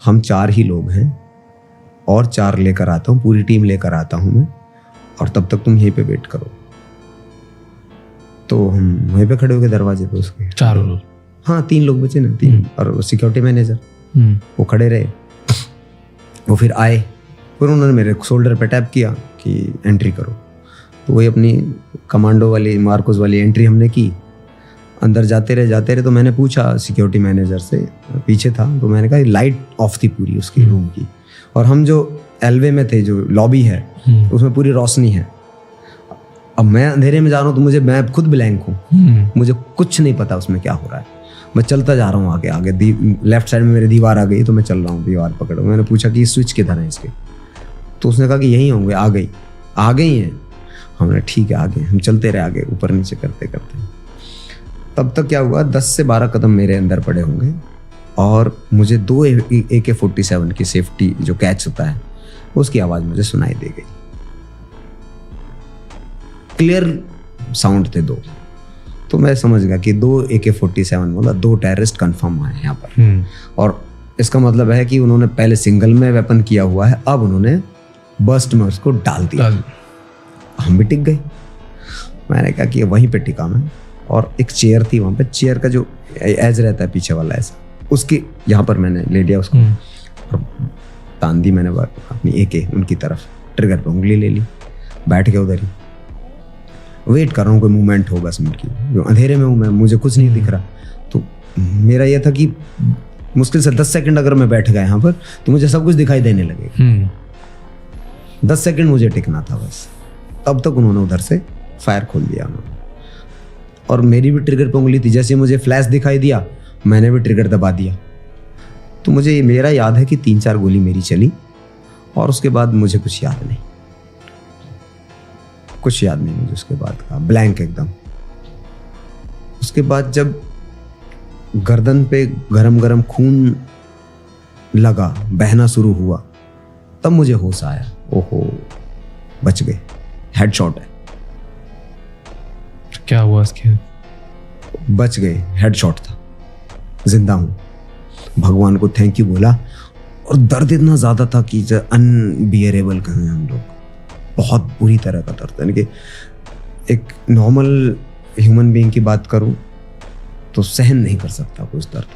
हम 4 ही लोग हैं और 4 लेकर आता हूँ, पूरी टीम लेकर आता हूँ मैं, और तब तक तुम यहीं पे वेट करो। तो हम वहीं पे खड़े हो गए दरवाजे पे उसके। 4 लोग? हाँ 3 लोग बचे ना, 3 और सिक्योरिटी मैनेजर। वो खड़े रहे, वो फिर आए, फिर उन्होंने मेरे शोल्डर पे टैप किया कि एंट्री करो। तो वही अपनी कमांडो वाली मार्कोस वाली एंट्री हमने की। अंदर जाते रहे। तो मैंने पूछा सिक्योरिटी मैनेजर से, पीछे था, तो मैंने कहा लाइट ऑफ थी पूरी उसकी रूम की, और हम जो एलवे में थे, जो लॉबी है उसमें पूरी रोशनी है। अब मैं अंधेरे में जा रहा हूँ तो मैं खुद ब्लैंक हूँ, मुझे कुछ नहीं पता उसमें क्या हो रहा है। मैं चलता जा रहा हूँ आगे, लेफ्ट साइड में मेरी दीवार आ गई, तो मैं चल रहा हूँ, दीवार पकड़ो। मैंने पूछा कि स्विच किधर है इसके, तो उसने कहा कि यहीं होंगे, आ गई हैं। हमने ठीक है आगे, हम चलते रहे आगे, ऊपर नीचे करते करते। तब तक क्या हुआ, 10 से 12 कदम मेरे अंदर पड़े होंगे, और मुझे 2 AK-47 की सेफ्टी जो कैच होता है उसकी आवाज़ मुझे सुनाई दे गई। क्लियर साउंड थे 2, तो मैं समझ गया कि 2 AK-47 बोला, 2 टेररिस्ट कंफर्म आए यहाँ पर। और इसका मतलब है कि उन्होंने पहले सिंगल में वेपन किया हुआ है, अब उन्होंने बर्स्ट में उसको डाल दिया। हम भी टिक गए। मैंने कहा कि वहीं पे टिका मैं, और एक चेयर थी वहाँ पे, चेयर का जो एज रहता है पीछे वाला ऐसा, उसके यहाँ पर मैंने ले लिया उसको, और तान दी मैंने अपनी AK उनकी तरफ, ट्रिगर पे उंगली ले ली, बैठ के उधर ही वेट कर रहा हूँ कोई मूवमेंट हो बस उनकी। जो अंधेरे में हूँ मैं, मुझे कुछ नहीं दिख रहा। तो मेरा यह था कि मुश्किल से 10 सेकंड अगर मैं बैठ गया यहाँ पर तो मुझे सब कुछ दिखाई देने लगेगा। 10 सेकंड मुझे टिकना था बस। तब तक उन्होंने उधर से फायर खोल दिया उन्होंने, और मेरी भी ट्रिगर पे उंगली थी। जैसे मुझे फ्लैश दिखाई दिया, मैंने भी ट्रिगर दबा दिया। तो मुझे मेरा याद है कि 3-4 गोली मेरी चली, और उसके बाद मुझे कुछ याद नहीं मुझे उसके बाद का, ब्लैंक एकदम। उसके बाद जब गर्दन पे गरम गरम खून लगा, बहना शुरू हुआ, तब मुझे होश आया। ओहो, बच गए, हेडशॉट है। क्या हुआ इसके? बच गए, हेडशॉट था, जिंदा हूं, भगवान को थैंक यू बोला। और दर्द इतना ज्यादा था कि अनबियरेबल कहें हम लोग, बहुत बुरी तरह का दर्द। यानी कि एक नॉर्मल ह्यूमन बीइंग की बात करूं तो सहन नहीं कर सकता कुछ दर्द।